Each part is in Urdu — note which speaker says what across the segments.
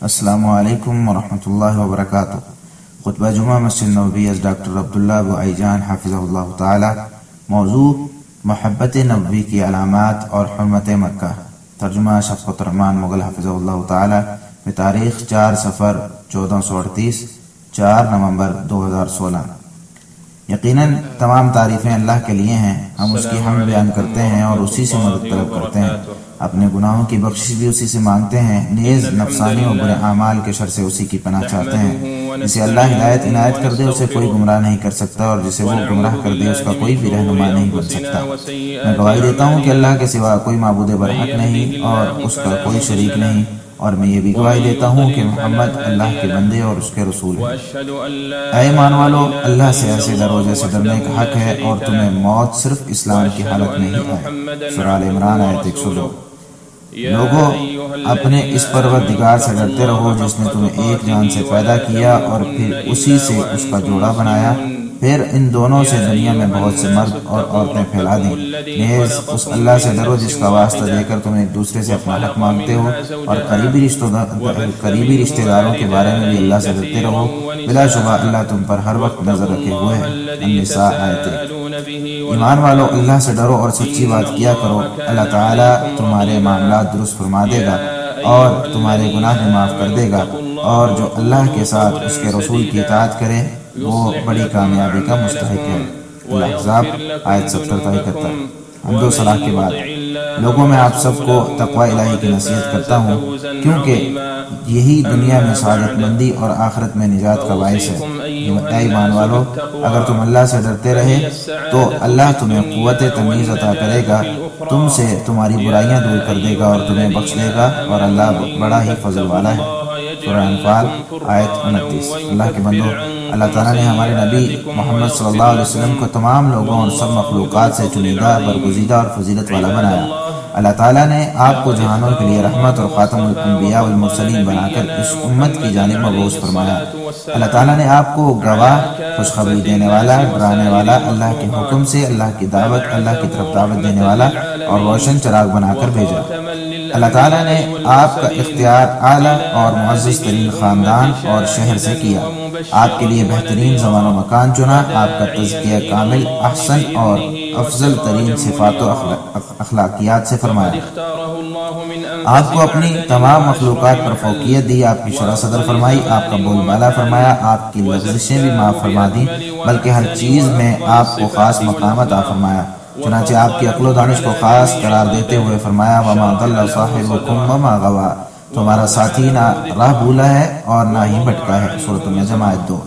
Speaker 1: السلام علیکم ورحمۃ اللہ وبرکاتہ۔ خطبہ جمعہ مسجد نبوی از ڈاکٹر عبداللہ ابو جان حافظہ اللہ تعالی۔ موضوع محبت نبوی کی علامات اور حرمت مکہ۔ ترجمہ شفقت الرحمن مغل حافظہ اللہ تعالی، بتاریخ 4 صفر 1438 4 نومبر 2016۔ یقیناً تمام تعریفیں اللہ کے لیے ہیں، ہم اس کی حمد بیان کرتے ہیں اور اسی سے مدد طلب کرتے ہیں، اپنے گناہوں کی بخشش بھی اسی سے مانگتے ہیں، نیز نفسانی اور برے اعمال کے شر سے اسی کی پناہ چاہتے ہیں۔ جسے اللہ ہدایت عنایت کر دے اسے کوئی گمراہ نہیں کر سکتا، اور جسے وہ گمراہ کر دے اس کا کوئی بھی رہنما نہیں بن سکتا۔ میں گواہی دیتا ہوں کہ اللہ کے سوا کوئی معبود برحق نہیں اور اس کا کوئی شریک نہیں، اور میں یہ بھی گواہی دیتا ہوں کہ محمد اللہ کے بندے اور اس کے رسول ہیں۔ اے ایمان والو، اللہ سے ایسے ڈرو جیسے ڈرنے کا حق ہے، اور تمہیں موت صرف اسلام کی حالت میں ہی آئے۔ سورہ آل عمران آیت 102۔ لوگوں، اپنے اس پروردگار سے ڈرتے رہو جس نے تمہیں ایک جان سے پیدا کیا اور پھر اسی سے اس کا جوڑا بنایا، پھر ان دونوں سے دنیا میں بہت سے مرد اور عورتیں پھیلا دیں۔ نیز اس اللہ سے ڈرو جس کا واسطہ دے کر تم ایک دوسرے سے اپنا حق مانگتے ہو، اور قریبی رشتہ داروں کے بارے میں بھی اللہ سے ڈرتے رہو، بلا شبہ اللہ تم پر ہر وقت نظر رکھے ہوئے ہے۔ النساء آیت 1۔ ایمان والو، اللہ سے ڈرو اور سچی بات کیا کرو، اللہ تعالیٰ تمہارے معاملات درست فرما دے گا اور تمہارے گناہ بھی معاف کر دے گا، اور جو اللہ کے ساتھ اس کے رسول کی اطاعت کرے وہ بڑی کامیابی کا مستحق ہے۔ الاحزاب آیت 70 تا 71۔ حمد و ثنا کے بعد لوگوں، میں آپ سب کو تقوی الہی کی نصیحت کرتا ہوں، کیونکہ یہی دنیا میں سعادت مندی اور آخرت میں نجات کا باعث ہے۔ اے ایمان والو، اگر تم اللہ سے ڈرتے رہے تو اللہ تمہیں قوت تمیز عطا کرے گا، تم سے تمہاری برائیاں دور کر دے گا اور تمہیں بخش دے گا، اور اللہ بڑا ہی فضل والا ہے۔ سورہ انفال آیت 29۔ اللہ کے بندو، اللہ تعالیٰ نے ہمارے نبی محمد صلی اللہ علیہ وسلم کو تمام لوگوں اور سب مخلوقات سے چنیدہ، برگزیدہ اور فضیلت والا بنایا۔ اللہ تعالیٰ نے آپ کو جہانوں کے لیے رحمت اور خاتم الانبیاء والمرسلین بنا کر اس امت کی جانب مبعوث فرمایا۔ اللہ تعالیٰ نے آپ کو گواہ، خوشخبری دینے والا، ڈرانے والا، اللہ کے حکم سے اللہ کی دعوت، اللہ کی طرف دعوت دینے والا اور روشن چراغ بنا کر بھیجا۔ اللہ تعالیٰ نے آپ کا اختیار اعلیٰ اور معزز ترین خاندان اور شہر سے کیا، آپ کے لیے بہترین زمان و مکان چنا، آپ کا تزکیہ کامل، احسن اور افضل ترین صفات و اخلاقیات سے فرمایا۔ آپ کو اپنی تمام مخلوقات پر فوقیت دی، آپ کی شرح صدر فرمائی، آپ کا بول بالا فرمایا، آپ کی لغزشیں بھی معاف فرما دی، بلکہ ہر چیز میں آپ کو خاص مقام عطا فرمایا۔ چنانچہ آپ کی عقل و دانش کو خاص قرار دیتے ہوئے فرمایا، وما ضل صاحبکم وما غوی، تمہارا ساتھی نہ راہ بھولا ہے اور نہ ہی بھٹکا ہے۔ سورۃ النجم آیت 2۔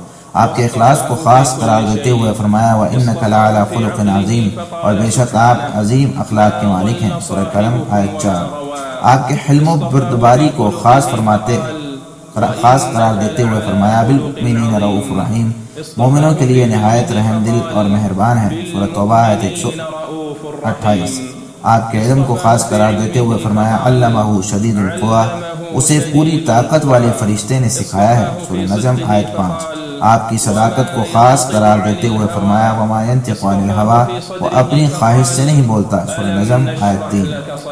Speaker 1: آپ کے اخلاص کو خاص قرار دیتے ہوئے فرمایا، وَإِنَّكَ لَعَلَىٰ خُلُقٍ عَظِيمٍ، اور بے شک آپ عظیم اخلاق کے مالک ہیں۔ سورہ قلم آیت 4۔ آپ کے حلم و بردباری کو خاص قرار دیتے ہوئے فرمایا، بِالْمُؤْمِنِينَ رَءُوفٌ رَحِيمٌ، مومنوں کے لیے نہایت رحم دل اور مہربان ہے۔ سورہ توبہ آیت 128۔ آپ کے علم کو خاص قرار دیتے ہوئے فرمایا، علمہ شدید القویٰ، اسے پوری طاقت والے فرشتے نے سکھایا ہے۔ سورہ نجم آیت 5۔ آپ کی صداقت کو خاص قرار دیتے ہوئے فرمایا، وما ينطق عن الهوى، وہ اپنی خواہش سے نہیں بولتا۔ سورہ نجم آیت 3۔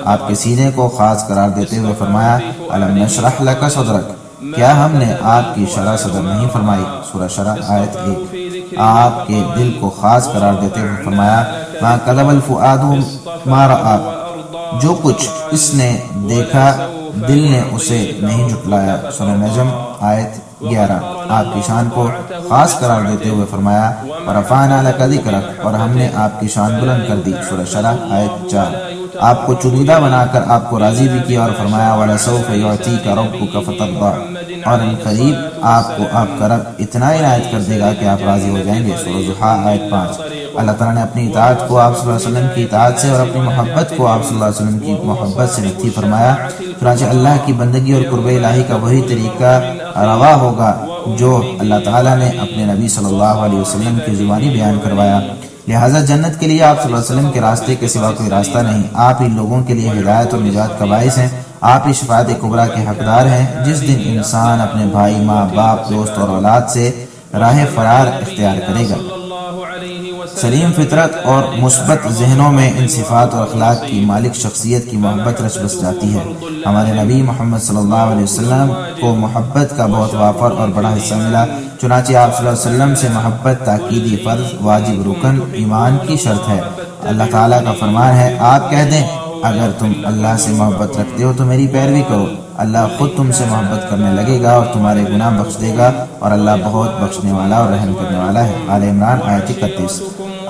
Speaker 1: آپ کے سینے کو خاص قرار دیتے ہوئے فرمایا، الم نشرح لک صدرک، کیا ہم نے آپ کی شرح صدر نہیں فرمائی۔ سورہ شرح آیت 1۔ آپ کے دل کو خاص قرار دیتے ہوئے فرمایا، ما کذب الفؤاد ما رأى، جو کچھ اس نے دیکھا دل نے اسے نہیں جھٹلایا۔ سورہ نجم آیت 11۔ آپ کی شان کو خاص قرار دیتے ہوئے فرمایا، ورفعنا لک ذکرک، اور ہم نے آپ کی شان بلند کر دی۔ سورہ شرح آیت 4۔ آپ کو چنیدہ بنا کر آپ کو راضی بھی کیا اور فرمایا، وَلَسَوْفَ يُعْطِيكَ رَبُّكَ فَتَرْضَىٰ، اور ان قریب آپ کو آپ کا رب اتنا عنایت کر دے گا کہ آپ راضی ہو جائیں گے۔ سورہ ضحیٰ آیت 5۔ اللہ تعالیٰ نے اپنی اطاعت کو آپ صلی اللہ علیہ وسلم کی اطاعت سے اور اپنی محبت کو آپ صلی اللہ علیہ وسلم کی محبت سے نکتی فرمایا۔ چنانچہ اللہ کی بندگی اور قرب الہی کا وہی طریقہ روا ہوگا جو اللہ تعالیٰ نے اپنے نبی صلی اللہ علیہ وسلم کی زبانی بیان کروایا۔ لہٰذا جنت کے لیے آپ صلی اللہ علیہ وسلم کے راستے کے سوا کوئی راستہ نہیں، آپ ہی لوگوں کے لیے ہدایت اور نجات کا باعث ہیں، آپ ہی شفاعت کبریٰ کے حقدار ہیں۔ جس دن انسان اپنے بھائی، ماں باپ، دوست اور اولاد سے راہ فرار اختیار کرے گا۔ سلیم فطرت اور مثبت ذہنوں میں ان صفات اور اخلاق کی مالک شخصیت کی محبت رچ بس جاتی ہے۔ ہمارے نبی محمد صلی اللہ علیہ وسلم کو محبت کا بہت وافر اور بڑا حصہ ملا، چنانچہ آپ صلی اللہ علیہ وسلم سے محبت تاکیدی فرض، واجب رکن، ایمان کی شرط ہے۔ اللہ تعالیٰ کا فرمان ہے، آپ کہہ دیں اگر تم اللہ سے محبت رکھتے ہو تو میری پیروی کرو، اللہ خود تم سے محبت کرنے لگے گا اور تمہارے گناہ بخش دے گا، اور اللہ بہت بخشنے والا اور رحم کرنے والا ہے۔ آل عمران آیت 31۔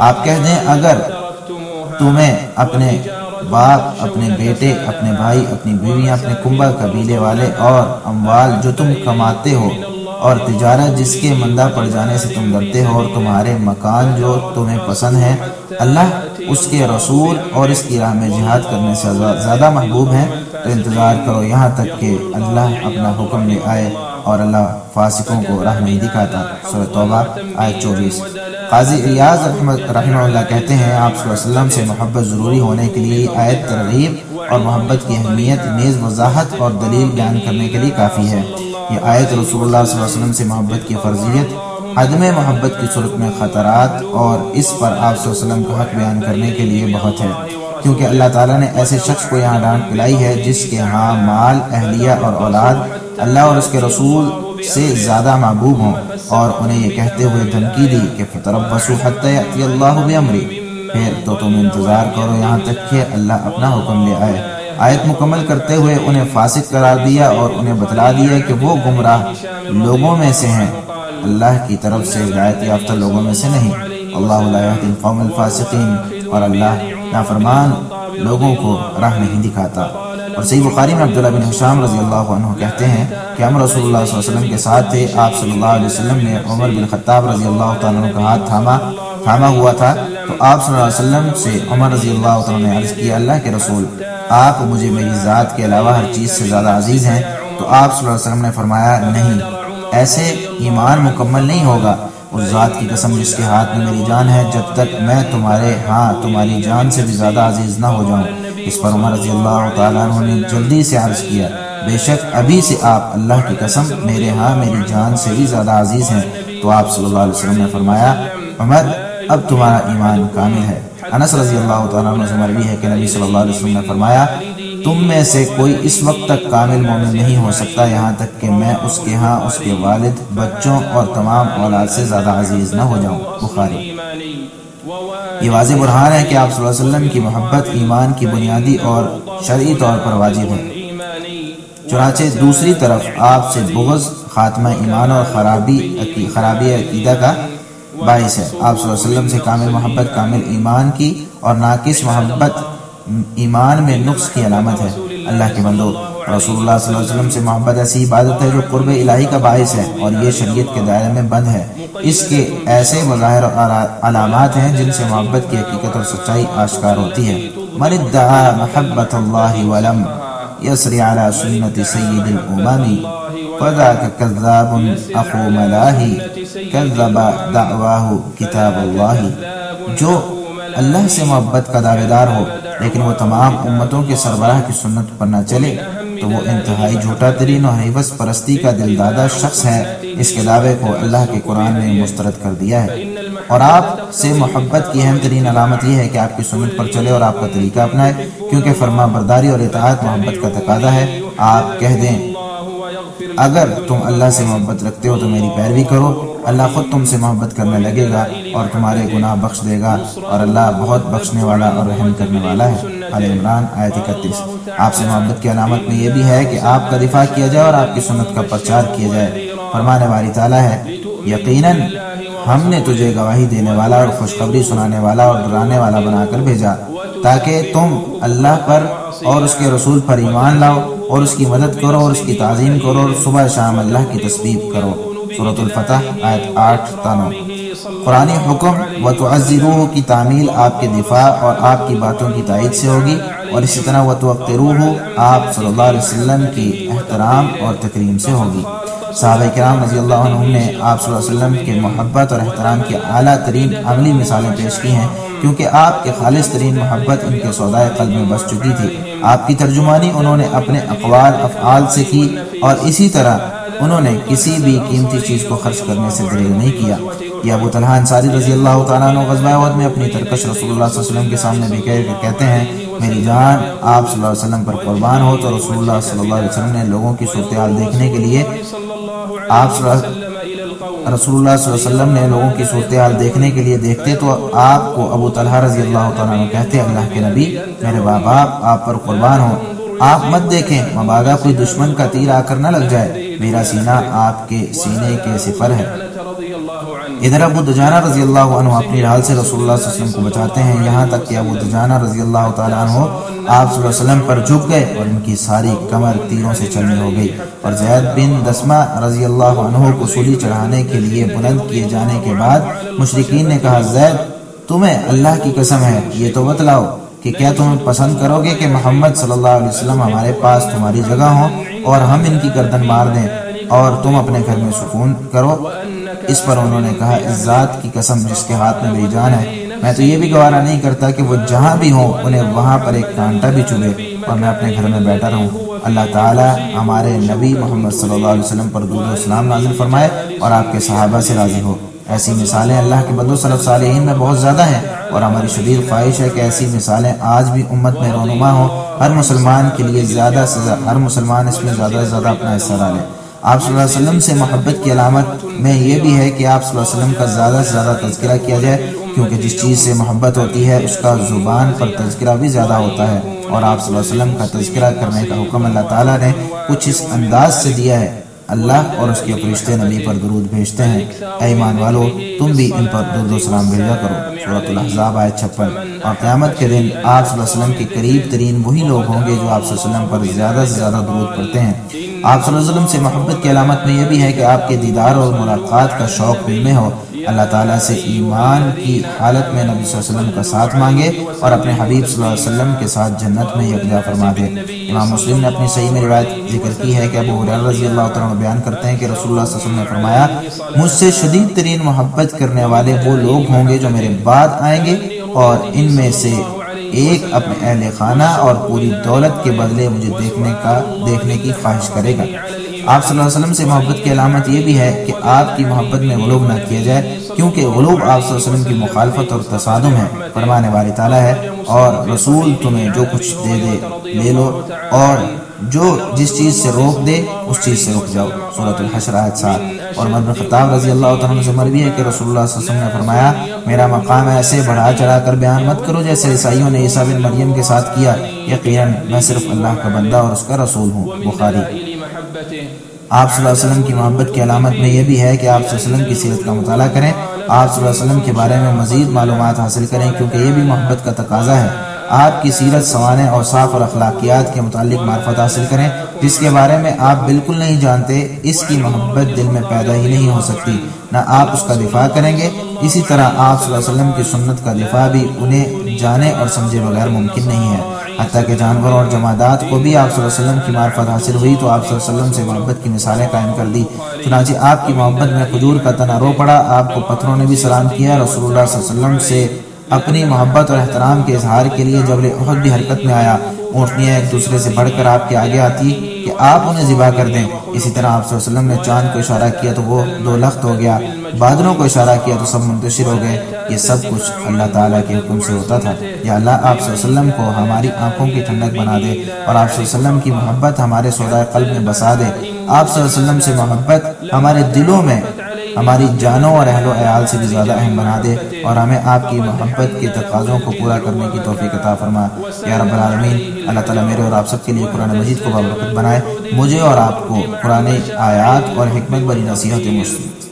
Speaker 1: آپ کہہ دیں اگر تمہیں اپنے باپ، اپنے بیٹے، اپنے بھائی، اپنی بیویاں، اپنے کنبہ قبیلے والے اور اموال جو تم کماتے ہو اور تجارت جس کے مندہ پڑ جانے سے تم ڈرتے ہو اور تمہارے مکان جو تمہیں پسند ہیں اللہ، اس کے رسول اور اس کی راہ میں جہاد کرنے سے زیادہ محبوب ہیں، تو انتظار کرو یہاں تک کہ اللہ اپنا حکم لے آئے، اور اللہ فاسقوں کو راہ نہیں دکھاتا۔ سورہ توبہ آیت 24۔ قاضی ایاز رحمہ اللہ کہتے ہیں، آپ صلی اللہ علیہ وسلم سے محبت ضروری ہونے کے لیے آیت ترغیب اور محبت کی اہمیت نیز وضاحت اور دلیل بیان کرنے کے لیے کافی ہے۔ یہ آیت رسول اللہ صلی اللہ علیہ وسلم سے محبت کی فرضیت، عدم محبت کی صورت میں خطرات اور اس پر آپ صلی اللہ علیہ وسلم کا حق بیان کرنے کے لیے بہت ہے، کیونکہ اللہ تعالیٰ نے ایسے شخص کو یہاں ڈانٹ پلائی ہے جس کے ہاں مال، اہلیہ اور اولاد اللہ اور اس کے رسول سے زیادہ محبوب ہوں، اور انہیں یہ کہتے ہوئے دھمکی دی کہ فتربصوا حتی یأتی اللہ بامرہ، پھر تو تم انتظار کرو یہاں تک کہ اللہ اپنا حکم لے آئے۔ آیت مکمل کرتے ہوئے انہیں فاسق قرار دیا اور انہیں بتلا دیا کہ وہ گمراہ لوگوں میں سے ہیں، اللہ کی طرف سے ہدایت یافتہ لوگوں میں سے نہیں۔ اللہ لا یہدی القوم الفاسقین، اور اللہ نافرمان لوگوں کو راہ نہیں دکھاتا۔ اور صحیح بخاری میں عبداللہ بن حشام رضی اللہ عنہ کہتے ہیں کہ ہم رسول اللہ صلی اللہ علیہ وسلم کے ساتھ تھے، آپ صلی اللہ علیہ وسلم نے عمر بن خطاب رضی اللہ تعالیٰ عنہ کا ہاتھ تھاما ہوا تھا، تو آپ صلی اللہ علیہ وسلم سے عمر رضی اللہ تعالیٰ نے عرض کیا، اللہ کے رسول، آپ مجھے میری ذات کے علاوہ ہر چیز سے زیادہ عزیز ہیں، تو آپ صلی اللہ علیہ وسلم نے فرمایا، نہیں، ایسے ایمان مکمل نہیں ہوگا، اس ذات کی قسم جس کے ہاتھ میں میری جان ہے، جب تک میں تمہارے ہاں تمہاری جان سے بھی زیادہ عزیز نہ ہو جاؤں۔ اس پر عمر رضی اللہ تعالیٰ عنہ نے جلدی سے عرض کیا، بے شک ابھی سے آپ اللہ کی قسم میرے ہاں میری جان سے بھی زیادہ عزیز ہیں۔ تو آپ صلی اللہ علیہ وسلم نے فرمایا، عمر اب تمہارا ایمان کامل ہے۔ انس رضی اللہ تعالیٰ عنہ سے مروی ہے کہ نبی صلی اللہ علیہ وسلم نے فرمایا، تم میں سے کوئی اس وقت تک کامل مومن نہیں ہو سکتا یہاں تک کہ میں اس کے ہاں اس کے والد، بچوں اور تمام اولاد سے زیادہ عزیز نہ ہو جاؤں۔ بخاری۔ یہ واضح برہان ہے کہ آپ صلی اللہ علیہ وسلم کی محبت ایمان کی بنیادی اور شرعی طور پر واجب ہے، چنانچہ دوسری طرف آپ سے بغض خاتمہ ایمان اور خرابی عقیدہ کا باعث ہے۔ آپ صلی اللہ علیہ وسلم سے کامل محبت کامل ایمان کی اور ناقص محبت ایمان میں نقص کی علامت ہے۔ اللہ کے بندو، رسول اللہ صلی اللہ علیہ وسلم سے محبت ایسی عبادت ہے جو قرب الہی کا باعث ہے، اور یہ شریعت کے دائرے میں بند ہے۔ اس کے ایسے مظاہر اور علامات ہیں جن سے محبت کی حقیقت اور سچائی آشکار ہوتی ہے۔ من ادعا محبت اللہ ولم یسری علی سنت سید الامم فذاک کذاب اخو ملاہی کذب دعواہ کتاب اللہ۔ جو اللہ سے محبت کا دعوے دار ہو لیکن وہ تمام امتوں کے سربراہ کی سنت پر نہ چلے تو وہ انتہائی جھوٹا ترین اور حیوث پرستی کا دلدادہ شخص ہے۔ اس کے دعوے کو اللہ کے قرآن نے مسترد کر دیا ہے۔ اور آپ سے محبت کی اہم ترین علامت یہ ہے کہ آپ کی سنت پر چلے اور آپ کا طریقہ اپنائے، کیونکہ فرما برداری اور اطاعت محبت کا تقاضا ہے۔ آپ کہہ دیں اگر تم اللہ سے محبت رکھتے ہو تو میری پیروی کرو، اللہ خود تم سے محبت کرنے لگے گا اور تمہارے گناہ بخش دے گا، اور اللہ بہت بخشنے والا اور رحم کرنے والا ہے۔ آل عمران آیت 31۔ آپ سے محبت کی علامت میں یہ بھی ہے کہ آپ کا دفاع کیا جائے اور آپ کی سنت کا پرچار کیا جائے۔ فرمانے والی تعالیٰ ہے، یقیناً ہم نے تجھے گواہی دینے والا اور خوشخبری سنانے والا اور ڈرانے والا بنا کر بھیجا تاکہ تم اللہ پر اور اس کے رسول پر ایمان لاؤ اور اس کی مدد کرو اور اس کی تعظیم کرو اور صبح شام اللہ کی تسبیح کرو۔ سورۃ الفتح آیت 8 تا 9۔ قرآنی حکم وتعزروہ کی تعمیل آپ کے دفاع اور آپ کی باتوں کی تائید سے ہوگی، اور اسی طرح وتوقروہ آپ صلی اللہ علیہ وسلم کی احترام اور تکریم سے ہوگی۔ صحابہ کرام رضی اللہ عنہم نے آپ صلی اللہ علیہ وسلم کے محبت اور احترام کی اعلیٰ ترین عملی مثالیں پیش کی ہیں، کیونکہ آپ کے خالص ترین محبت ان کے سودائے قلب میں بس چکی تھی۔ آپ کی ترجمانی انہوں نے اپنے اقوال افعال سے کی، اور اسی طرح انہوں نے کسی بھی قیمتی چیز کو خرچ کرنے سے دریغ نہیں کیا۔ یہ ابو طلحہ انصاری رضی اللہ تعالیٰ عنہ غزوہ احد میں اپنی ترکش رسول اللہ صلی اللہ علیہ وسلم کے سامنے بھی کہتے ہیں میری جان آپ صلی اللہ علیہ وسلم پر قربان ہو، تو رسول اللہ صلی اللہ علیہ وسلم نے لوگوں کی صورتحال دیکھنے کے لیے رسول اللہ صلی اللہ علیہ وسلم نے لوگوں کی صورتحال دیکھنے کے لیے دیکھتے تو آپ کو ابو طلحہ رضی اللہ تعالیٰ عنہ کہتے اللہ کے نبی میرے ماں باپ آپ پر قربان ہو، آپ مت دیکھیں مبادا کوئی دشمن کا تیر آ کر نہ لگ جائے، میرا سینہ آپ کے سینے کے سپر ہے۔ ادھر ابو دجانہ رضی اللہ عنہ اپنی ڈھال سے رسول اللہ صلی اللہ علیہ وسلم کو بچاتے ہیں، یہاں تک کہ ابو دجانہ رضی اللہ تعالیٰ عنہ آپ صلی اللہ علیہ وسلم پر جھک گئے اور ان کی ساری کمر تیروں سے چلنی ہو گئی، اور زید بن دسمہ رضی اللہ عنہ کو سولی چڑھانے کے لیے بلند کیے جانے کے بعد مشرکین نے کہا زید تمہیں اللہ کی قسم ہے یہ تو بتلاؤ کہ کیا تم پسند کرو گے کہ محمد صلی اللہ علیہ وسلم ہمارے پاس تمہاری جگہ ہوں اور ہم ان کی گردن مار دیں اور تم اپنے گھر میں سکون کرو؟ اس پر انہوں نے کہا اس ذات کی قسم جس کے ہاتھ میں میری جان ہے، میں تو یہ بھی گوارا نہیں کرتا کہ وہ جہاں بھی ہوں انہیں وہاں پر ایک کانٹا بھی چبھے اور میں اپنے گھر میں بیٹھا رہوں۔ اللہ تعالیٰ ہمارے نبی محمد صلی اللہ علیہ وسلم پر درود و سلام نازل فرمائے اور آپ کے صحابہ سے راضی ہو۔ ایسی مثالیں اللہ کے بندوں سلف صالحین میں بہت زیادہ ہیں، اور ہماری شدید خواہش ہے کہ ایسی مثالیں آج بھی امت میں رونما ہوں، ہر مسلمان کے لیے زیادہ سے زیادہ، ہر مسلمان اس میں زیادہ سے زیادہ اپنا حصہ ڈالے۔ آپ صلی اللہ علیہ وسلم سے محبت کی علامت میں یہ بھی ہے کہ آپ صلی اللہ علیہ وسلم کا زیادہ سے زیادہ تذکرہ کیا جائے، کیونکہ جس چیز سے محبت ہوتی ہے اس کا زبان پر تذکرہ بھی زیادہ ہوتا ہے، اور آپ صلی اللہ علیہ وسلم کا تذکرہ کرنے کا حکم اللہ تعالیٰ نے کچھ اس انداز سے دیا ہے، اللہ اور اس کے فرشتے نبی پر درود بھیجتے ہیں، اے ایمان والو تم بھی ان پر درود و سلام بھیجا کرو۔ سورۃ الاحزاب آیت 56۔ اور قیامت کے دن آپ صلی اللہ علیہ وسلم کے قریب ترین وہی لوگ ہوں گے جو آپ صلی اللہ علیہ وسلم پر زیادہ سے زیادہ درود پڑھتے ہیں۔ آپ صلی اللہ علیہ وسلم سے محبت کی علامت میں یہ بھی ہے کہ آپ کے دیدار اور ملاقات کا شوق دل میں ہو، اللہ تعالیٰ سے ایمان کی حالت میں نبی صلی اللہ علیہ وسلم کا ساتھ مانگے اور اپنے حبیب صلی اللہ علیہ وسلم کے ساتھ جنت میں یکجا فرما دے۔ امام مسلم نے اپنی صحیح میں روایت ذکر کی ہے کہ ابو ہریرہ رضی اللہ تعالیٰ عنہ بیان کرتے ہیں کہ رسول اللہ صلی اللہ علیہ وسلم نے فرمایا مجھ سے شدید ترین محبت کرنے والے وہ لوگ ہوں گے جو میرے بعد آئیں گے، اور ان میں سے ایک اپنے اہل خانہ اور پوری دولت کے بدلے مجھے دیکھنے کی خواہش کرے گا۔ آپ صلی اللہ علیہ وسلم سے محبت کی علامت یہ بھی ہے کہ آپ کی محبت میں غلو نہ کیا جائے، کیونکہ غلو آپ صلی اللہ علیہ وسلم کی مخالفت اور تصادم ہے۔ فرمانے والی تعالیٰ ہے اور رسول تمہیں جو کچھ دے دے لے لو، اور جو جس چیز سے روک دے اس چیز سے رک جاؤ۔ سورۃ الحشر آیت 7۔ اور عمر بن خطاب رضی اللہ تعالیٰ عنہ سے مروی ہے کہ رسول اللہ صلی اللہ علیہ وسلم نے فرمایا میرا مقام ایسے بڑھا چڑھا کر بیان مت کرو جیسے عیسائیوں نے عیسیٰ بن مریم کے ساتھ کیا، یقیناً میں صرف اللہ کا بندہ اور اس کا رسول ہوں۔ بخاری۔ آپ صلی اللہ علیہ وسلم کی محبت کی علامت میں یہ بھی ہے کہ آپ صلی اللہ علیہ وسلم کی سیرت کا مطالعہ کریں، آپ صلی اللہ علیہ وسلم کے بارے میں مزید معلومات حاصل کریں، کیونکہ یہ بھی محبت کا تقاضا ہے۔ آپ کی سیرت، سوانح، اوصاف اور اخلاقیات کے متعلق معرفت حاصل کریں، جس کے بارے میں آپ بالکل نہیں جانتے، اس کی محبت دل میں پیدا ہی نہیں ہو سکتی، نہ آپ اس کا دفاع کریں گے۔ اسی طرح آپ صلی اللہ علیہ وسلم کی سنت کا دفاع بھی انہیں جانے اور سمجھے بغیر ممکن نہیں ہے۔ حتیٰ کہ جانوروں اور جمادات کو بھی آپ صلی اللہ علیہ وسلم کی معرفت حاصل ہوئی تو آپ صلی اللہ علیہ وسلم سے محبت کی مثالیں قائم کر دی، چنانچہ آپ کی محبت میں کھجور کا تنا رو پڑا، آپ کو پتھروں نے بھی سلام کیا۔ رسول اللہ صلی اللہ علیہ وسلم سے اپنی محبت اور احترام کے اظہار کے لیے جبل احد بھی حرکت میں آیا، اونٹنیاں ایک دوسرے سے بڑھ کر آپ کے آگے آتی کہ آپ انہیں ذبح کر دیں۔ اسی طرح آپ صلی اللہ علیہ وسلم نے چاند کو اشارہ کیا تو وہ دو لخت ہو گیا، بادلوں کو اشارہ کیا تو سب منتشر ہو گئے۔ یہ سب کچھ اللہ تعالیٰ کے حکم سے ہوتا تھا۔ یا اللہ آپ صلی اللہ علیہ وسلم کو ہماری آنکھوں کی ٹھنڈک بنا دے اور آپ صلی اللہ علیہ وسلم کی محبت ہمارے سودائے قلب میں بسا دے۔ آپ صلی اللہ علیہ وسلم سے محبت ہمارے دلوں میں ہماری جانوں اور اہل و عیال سے بھی زیادہ اہم بنا دے، اور ہمیں آپ کی محبت کے تقاضوں کو پورا کرنے کی توفیق عطا فرما یا رب العالمین۔ اللہ تعالیٰ میرے اور آپ سب کے لیے قرآن مجید کو بابرکت بنائے، مجھے اور آپ کو قرآن آیات اور حکمت بری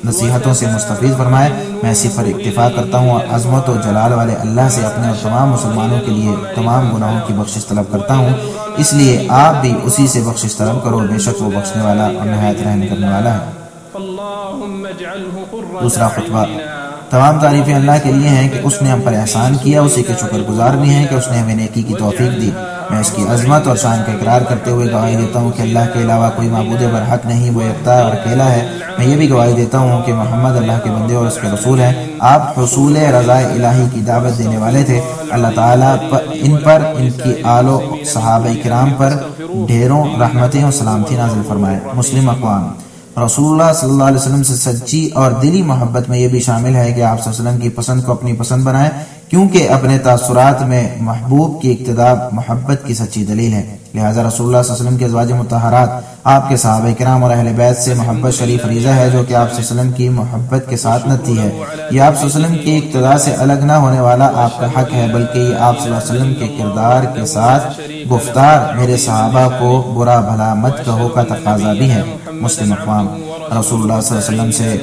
Speaker 1: نصیحتوں سے مستفید فرمائے۔ میں اسی پر اکتفا کرتا ہوں اور عظمت و جلال والے اللہ سے اپنے اور تمام مسلمانوں کے لیے تمام گناہوں کی بخشش طلب کرتا ہوں، اس لیے آپ بھی اسی سے بخشش طلب کرو، بے شک وہ بخشنے والا اور نہایت رحم کرنے والا ہے۔ دوسرا خطبہ۔ تمام تعریفیں اللہ کے لیے ہیں کہ اس نے ہم پر احسان کیا، اسی کے شکر گزار بھی ہیں کہ اس نے ہمیں نیکی کی توفیق دی۔ میں اس کی عظمت اور شان کا اقرار کرتے ہوئے گواہی دیتا ہوں کہ اللہ کے علاوہ کوئی معبود برحق نہیں، وہ یکتا اور اکیلا ہے۔ میں یہ بھی گواہی دیتا ہوں کہ محمد اللہ کے بندے اور اس کے رسول ہیں۔ آپ حصول رضا الہی کی دعوت دینے والے تھے۔ اللہ تعالیٰ ان پر، ان کی آل و صحابہ کرام پر ڈھیروں رحمتیں اور سلامتی نازل فرمائے۔ مسلم اقوام۔ رسول اللہ صلی اللہ علیہ وسلم سے سچی اور دلی محبت میں یہ بھی شامل ہے کہ آپ صلی اللہ علیہ وسلم کی پسند کو اپنی پسند بنائیں، کیونکہ اپنے تاثرات میں محبوب کی اقتداء محبت کی سچی دلیل ہے۔ لہذا رسول اللہ صلی اللہ علیہ وسلم کے ازواج مطہرات، آپ کے صحابہ کرام اور اہل بیت سے محبت شریف فریضہ ہے، جو کہ آپ صلی اللہ علیہ وسلم کی محبت کے ساتھ نتی ہے۔ یہ آپ صلی اللہ علیہ وسلم کی اقتداء سے الگ نہ ہونے والا آپ کا حق ہے، بلکہ یہ آپ صلی اللہ علیہ وسلم کے کردار کے ساتھ گفتار میرے صحابہ کو برا بھلا مت کہو کا تقاضا بھی ہے۔ مسلم اقوام۔ رسول اللہ صلی اللہ علیہ وسلم سے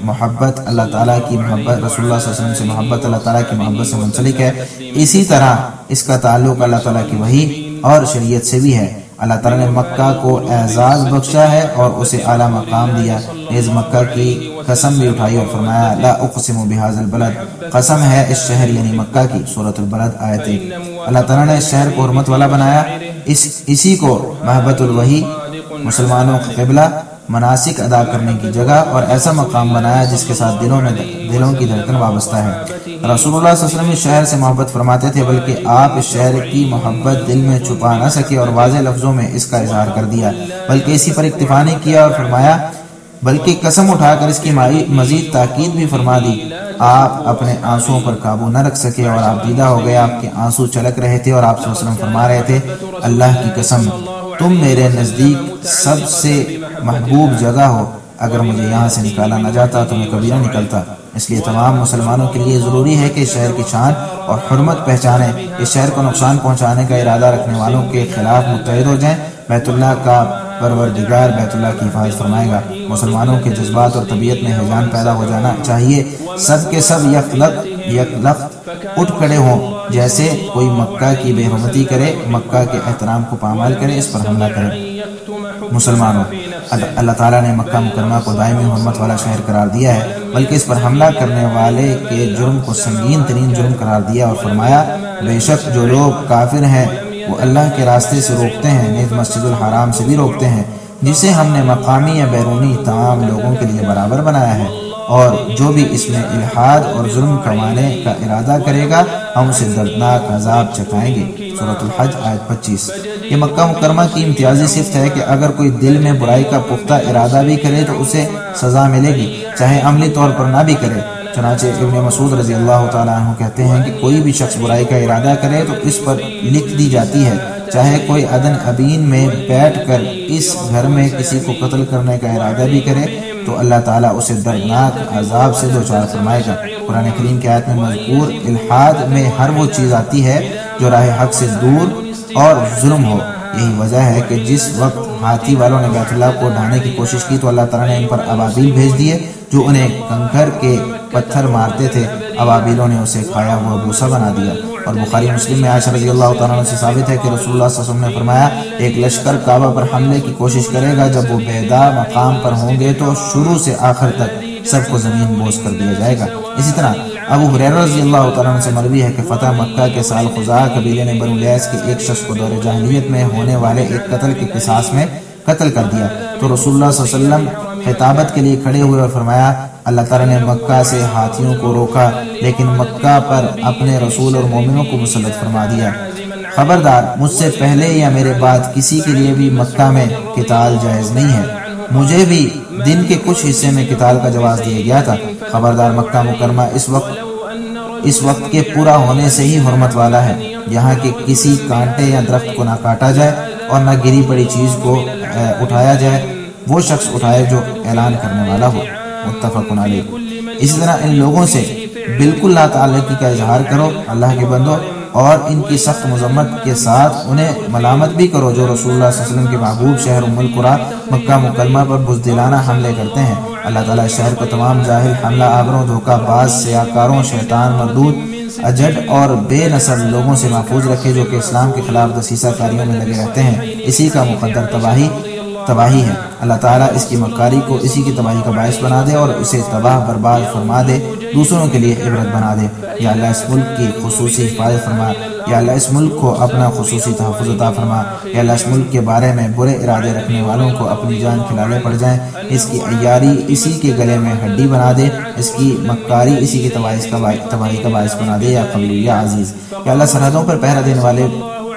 Speaker 1: محبت اللہ تعالیٰ کی محبت، رسول اللہ صلی اللہ علیہ وسلم سے محبت اللہ تعالیٰ کی محبت سے منسلک ہے۔ اسی طرح اس کا تعلق اللہ تعالیٰ کی وحی اور شریعت سے بھی ہے۔ اللہ تعالیٰ نے مکہ کو اعزاز بخشا ہے اور اسے اعلیٰ مقام دیا۔ اس مکہ کی قسم بھی اٹھائی اور فرمایا لا اقسم بہذا البلد، قسم ہے اس شہر یعنی مکہ کی۔ سورۃ البلد آیت 1۔ اللہ تعالیٰ نے اس شہر کو حرمت والا بنایا، اسی کو محبت الوحی، مسلمانوں کا قبلہ، مناسک ادا کرنے کی جگہ اور ایسا مقام بنایا جس کے ساتھ دلوں کی دھڑکن وابستہ ہے۔ رسول اللہ صلی اللہ علیہ وسلم اس شہر سے محبت فرماتے تھے، بلکہ آپ اس شہر کی محبت دل میں چھپا نہ سکے اور واضح لفظوں میں اس کا اظہار کر دیا، بلکہ اسی پر اکتفا نہیں کیا اور فرمایا، بلکہ قسم اٹھا کر اس کی مزید تاکید بھی فرما دی۔ آپ اپنے آنسوؤں پر قابو نہ رکھ سکے اور آپ دیدہ ہو گئے، آپ کے آنسو چھلک رہے تھے اور آپ صلی اللہ علیہ وسلم فرما رہے تھے اللہ کی قسم تم میرے نزدیک سب سے محبوب جگہ ہو، اگر مجھے یہاں سے نکالا نہ جاتا تو میں کبھی نہ نکلتا۔ اس لیے تمام مسلمانوں کے لیے ضروری ہے کہ اس شہر کی شان اور حرمت پہچانیں، اس شہر کو نقصان پہنچانے کا ارادہ رکھنے والوں کے خلاف متحد ہو جائیں۔ بیت اللہ کا پروردگار بیت اللہ کی حفاظت فرمائے گا۔ مسلمانوں کے جذبات اور طبیعت میں ہیجان پیدا ہو جانا چاہیے، سب کے سب یک لخت اٹھ کھڑے ہوں، جیسے کوئی مکہ کی بے حرمتی کرے، مکہ کے احترام کو پامال کرے، اس پر حملہ کرے۔ مسلمانوں، اللہ تعالیٰ نے مکہ مکرمہ کو دائمی حرمت والا شہر قرار دیا ہے، بلکہ اس پر حملہ کرنے والے کے جرم کو سنگین ترین جرم قرار دیا اور فرمایا بے شک جو لوگ کافر ہیں وہ اللہ کے راستے سے روکتے ہیں، نیز مسجد الحرام سے بھی روکتے ہیں، جسے ہم نے مقامی یا بیرونی تمام لوگوں کے لیے برابر بنایا ہے، اور جو بھی اس میں الحاد اور ظلم کمانے کا ارادہ کرے گا ہم اسے دردناک عذاب چکھائیں گے۔ سورۃ الحج آیت 25۔ یہ مکہ مکرمہ کی امتیازی صفت ہے کہ اگر کوئی دل میں برائی کا پختہ ارادہ بھی کرے تو اسے سزا ملے گی، چاہے عملی طور پر نہ بھی کرے۔ چنانچہ ابن مسعود رضی اللہ تعالیٰ عنہ کہتے ہیں کہ کوئی بھی شخص برائی کا ارادہ کرے تو اس پر لکھ دی جاتی ہے، چاہے کوئی عدن ابین میں بیٹھ کر اس گھر میں کسی کو قتل کرنے کا ارادہ بھی کرے تو اللہ تعالیٰ اسے دردناک عذاب سے دوچار فرمائے گا۔ قرآن کریم کی آیت میں مذکور الحاد میں ہر وہ چیز آتی ہے جو راہ حق سے دور اور ظلم ہو۔ یہی وجہ ہے کہ جس وقت ہاتھی والوں نے بیت اللہ کو ڈھانے کی کوشش کی تو اللہ تعالیٰ نے ان پر ابابیل بھیج دیے جو انہیں کنکر کے پتھر مارتے تھے، ابابیلوں نے اسے کھایا ہوا بوسا بنا دیا۔ اور بخاری مسلم میں عائشہ رضی اللہ تعالیٰ عنہ سے ثابت ہے کہ رسول اللہ صلی اللہ علیہ وسلم نے فرمایا ایک لشکر کعبہ پر حملے کی کوشش کرے گا، جب وہ بیدا مقام پر ہوں گے تو شروع سے آخر تک سب کو زمین بوس کر دیا جائے گا۔ اسی طرح ابو ہریرہ رضی اللہ تعالیٰ عنہ سے مروی ہے کہ فتح مکہ کے سال خزاعہ قبیلے نے بنو لیس کے ایک شخص کو دور جاہلیت میں ہونے والے ایک قتل کے قصاص میں قتل کر دیا، تو رسول اللہ صلی اللہ علیہ وسلم خطابت کے لیے کھڑے ہوئے اور فرمایا اللہ تعالیٰ نے مکہ سے ہاتھیوں کو روکا لیکن مکہ پر اپنے رسول اور مومنوں کو مسلط فرما دیا۔ خبردار، مجھ سے پہلے یا میرے بعد کسی کے لیے بھی مکہ میں قتال جائز نہیں ہے۔ مجھے بھی دن کے کچھ حصے میں قتال کا جواز دیا گیا تھا۔ خبردار، مکہ مکرمہ اس وقت کے پورا ہونے سے ہی حرمت والا ہے، یہاں کے کسی کانٹے یا درخت کو نہ کاٹا جائے اور نہ گری پڑی چیز کو اٹھایا جائے، وہ شخص اٹھائے جو اعلان کرنے والا ہو۔ متفق علیہ۔ اسی طرح ان لوگوں سے بالکل لا تعلقی کا اظہار کرو اللہ کے بندو، اور ان کی سخت مذمت کے ساتھ انہیں ملامت بھی کرو جو رسول اللہ صلی اللہ علیہ وسلم کے محبوب شہر ام القریٰ مکہ مکرمہ پر بزدلانہ حملے کرتے ہیں۔ اللہ تعالیٰ اس شہر کو تمام جاہل، حملہ آوروں، دھوکہ باز، سیاکاروں، شیطان مردود، اجڑ اور بے نسل لوگوں سے محفوظ رکھے جو کہ اسلام کے خلاف دسیسہ کاریوں میں لگے رہتے ہیں۔ اسی کا مقدر تباہی ہے۔ اللہ تعالیٰ اس کی مکاری کو اسی کی تباہی کا باعث بنا دے اور اسے تباہ برباد فرما دے، دوسروں کے لیے عبرت بنا دے۔ یا اللہ اس ملک کی خصوصی حفاظت فرما، یا اللہ اس ملک کو اپنا خصوصی تحفظ عطا فرما، یا اللہ اس ملک کے بارے میں برے ارادے رکھنے والوں کو اپنی جان کھلالے پڑ جائیں، اس کی عیاری اسی کے گلے میں ہڈی بنا دے، اس کی مکاری اسی کی تباہی کا باعث بنا دے۔ یا قوی یا عزیز، یا اللہ سرحدوں پر پہرا دینے والے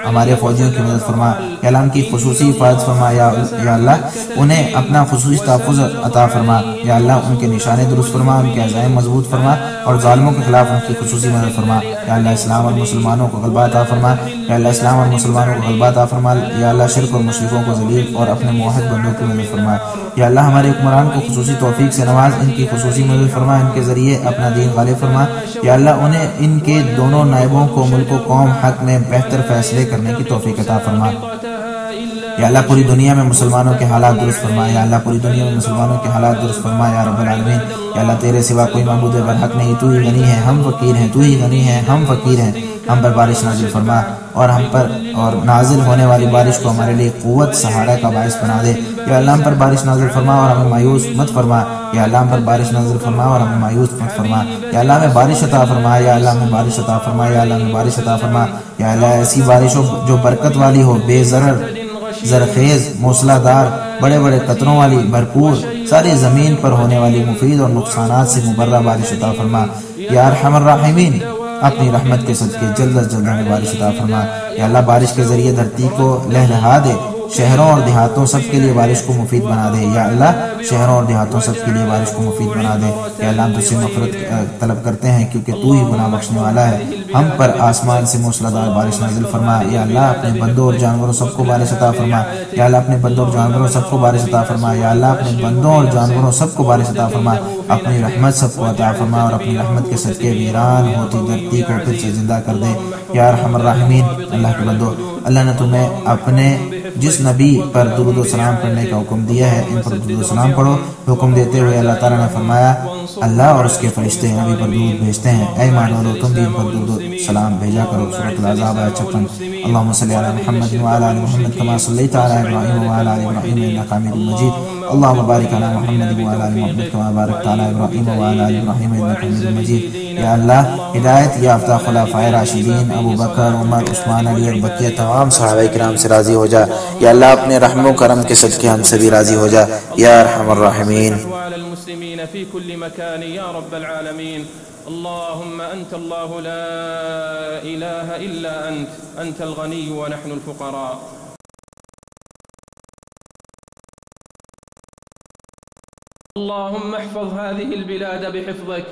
Speaker 1: ہمارے فوجیوں کی مدد فرما، یا اللہ ان کی خصوصی حفاظت فرما، یا اللہ انہیں اپنا خصوصی تحفظ عطا فرما، یا اللہ ان کے نشانے درست فرما، ان کے عزائم مضبوط فرما، اور ظالموں کے خلاف ان کی خصوصی مدد فرما، یا اللہ اسلام اور مسلمانوں کو غلبہ عطا فرما، یا اللہ اسلام اور مسلمانوں کو غلبہ عطا فرما، یا اللہ شرک اور مشرکوں کو ذلیل اور اپنے موحد بندوں کی مدد فرما، یا اللہ ہمارے حکمران کو خصوصی توفیق سے نواز، ان کی خصوصی مدد فرما، ان کے ذریعے اپنا دین غالب فرما، یا اللہ انہیں ان کے دونوں نائبوں کو ملک و قوم حق میں بہتر فیصلے کرنے کی توفیق عطا فرما، یا اللہ پوری دنیا میں مسلمانوں کے حالات درست فرما، یا اللہ پوری دنیا میں مسلمانوں کے حالات درست فرما یا رب العالمین، یا اللہ تیرے سوا کوئی معبود برحق نہیں، تو ہی غنی ہے ہم فقیر ہیں، تو ہی غنی ہے ہم فقیر ہیں، ہم پر بارش نازل فرما، اور ہم پر اور نازل ہونے والی بارش کو ہمارے لیے قوت سہارا کا باعث بنا دے، یا اللہ ہم پر بارش نازل فرما اور ہمیں مایوس مت فرما، یا اللہ ہم پر بارش نازل فرما اور ہمیں مایوس مت فرما، یا اللہ ہمیں بارش عطا فرما، یا اللہ ہمیں بارش عطا فرما، یا اللہ ہمیں بارش عطا فرما، یا اللہ ایسی بارش ہو جو برکت والی ہو، بے ضرر، زرخیز، موصلہ دار، بڑے بڑے قطروں والی، بھرپور، ساری زمین پر ہونے والی مفید اور نقصانات سے مبرہ بارش عطا فرما، یا ارحم الراحمین اپنی رحمت کے صدقے جلد از جلد ہمیں بارش عطا فرما، یا اللہ بارش کے ذریعے دھرتی کو لہلہا دے، شہروں اور دیہاتوں سب کے لیے بارش کو مفید بنا دے، یا اللہ شہروں اور دیہاتوں سب کے لیے بارش کو مفید بنا دے، یا اللہ ہم تجھ سے مغفرت طلب کرتے ہیں کیونکہ تو ہی گناہ بخشنے والا ہے، ہم پر آسمان سے موصلہ دار بارش نازل فرما، یا اللہ اپنے بندوں اور جانوروں سب کو بارش عطا فرما، یا اللہ اپنے بندوں اور جانوروں سب کو بارش عطا فرما، یا اللہ اپنے بندوں اور جانوروں سب کو بارش عطا فرما، اپنی رحمت سب کو عطا فرما، اور اپنی رحمت کے صدقے ویران ہوتی دھرتی کو پھر سے زندہ کر دے، یا ارحم الراحمین اللہ کے بندو، اللہ نے تمہیں اپنے جس نبی پر درود و سلام پڑھنے کا حکم دیا ہے ان پر درود و سلام پڑھو، حکم دیتے ہوئے اللہ تعالیٰ نے فرمایا اللہ اور اس کے فرشتے نبی پر درود بھیجتے ہیں، اے ایمان والو تم بھی ان پر درود و سلام بھیجا کرو۔ سورۃ الاحزاب آیت 56۔ اللهم صل علی محمد وعلی آل محمد کما صلیت علی ابراہیم وعلی آل ابراہیم انک حمید مجید۔ اللهم بارک علی محمد وعلی آل محمد کما بارکت علی ابراہیم وعلی آل ابراہیم انک حمید مجید۔ یا اللہ ہدایت یافتہ خلفائے راشدین ابو بکر، عمر، عثمان، علی اور بقیہ تمام صحابہ کرام سے راضی ہو جا، یا اللہ اپنے رحم و کرم کے صدقے ہم سے بھی راضی ہو جا یا ارحم الراحمین۔
Speaker 2: المسلمين في كل مكان يا رب العالمين. اللهم أنت الله لا إله إلا أنت الغني ونحن الفقراء. اللهم احفظ هذه البلاد بحفظك،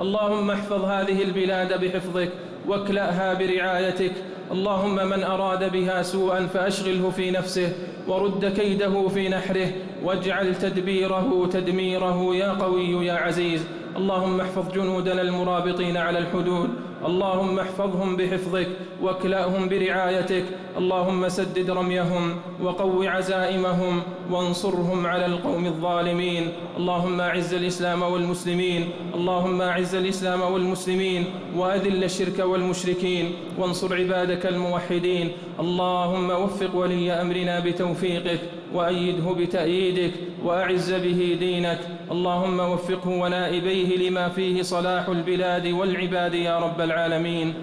Speaker 2: اللهم احفظ هذه البلاد بحفظك واكلأها برعايتك. اللهم من أراد بها سوءا فأشغله في نفسه ورد كيده في نحره واجعل تدبيره تدميره يا قوي يا عزيز. اللهم احفظ جنودنا المرابطين على الحدود، اللهم احفظهم بحفظك واكلأهم برعايتك. اللهم سدد رميهم وقو عزائمهم وانصرهم على القوم الظالمين. اللهم أعز الإسلام والمسلمين، اللهم أعز الإسلام والمسلمين وأذل الشرك والمشركين وانصر عبادك الموحدين. اللهم وفق ولي أمرنا بتوفيقك وأيده بتأييدك وأعز به دينك. اللهم وفقه ونائبيه لما فيه صلاح البلاد والعباد يا رب العالمين.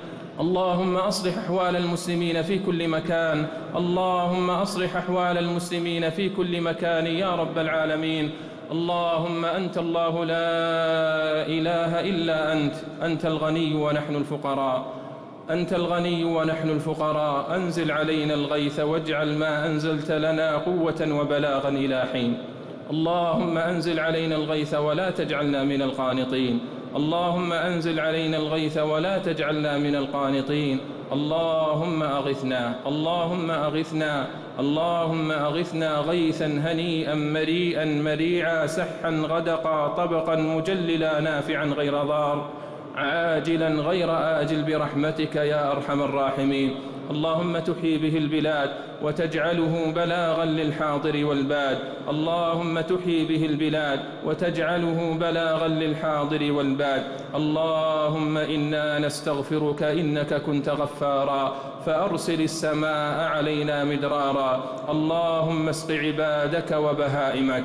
Speaker 2: اللهم أصلح أحوال المسلمين في كل مكان، اللهم أصلح أحوال المسلمين في كل مكان يا رب العالمين. اللهم أنت الله لا إله إلا أنت الغني ونحن الفقراء، أنت الغني ونحن الفقراء. أنزل علينا الغيث واجعل ما أنزلت لنا قوة وبلاغا إلى حين. اللهم أنزل علينا الغيث ولا تجعلنا من القانطين، اللهم أنزل علينا الغيث ولا تجعلنا من القانطين. اللهم أغثنا، اللهم أغثنا، اللهم أغثنا غيثا هنيئا مريئا مريعا سحا غدقا طبقا مجللا نافعا غير ضار عاجلا غير آجل برحمتك يا أرحم الراحمين. اللهم تحيي به البلاد وتجعله بلاغا للحاضر والباد، اللهم تحيي به البلاد وتجعله بلاغا للحاضر والباد. اللهم إنا نستغفرك إنك كنت غفارا فأرسل السماء علينا مدرارا. اللهم اسق عبادك وبهائمك،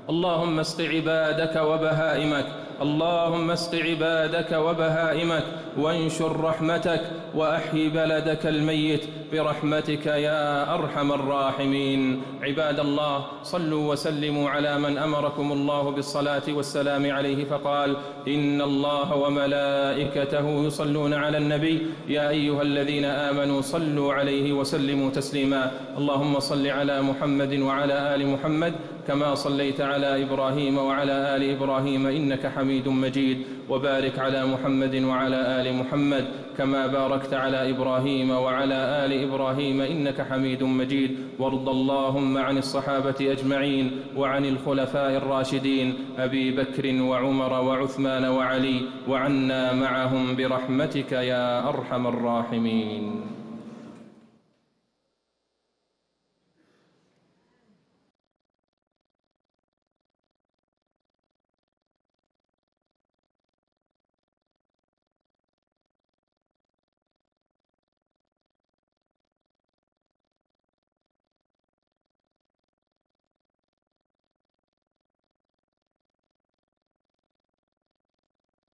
Speaker 2: اللهم اسق عبادك وبهائمك. اللهم اسق عبادك وبهائمك وانشر رحمتك وأحيي بلدك الميت برحمتك يا أرحم الراحمين. عباد الله، صلوا وسلموا على من أمركم الله بالصلاة والسلام عليه فقال: إن الله وملائكته يصلون على النبي يا أيها الذين آمنوا صلوا عليه وسلموا تسليما. اللهم صل على محمد وعلى آل محمد كما صليت على إبراهيم وعلى آل إبراهيم إنك حميد مجيد، وبارك على محمد وعلى آل محمد كما باركت على إبراهيم وعلى آل إبراهيم إنك حميد مجيد. وارض اللهم عن الصحابة أجمعين وعن الخلفاء الراشدين أبي بكر وعمر وعثمان وعلي، وعنا معهم برحمتك يا أرحم الراحمين.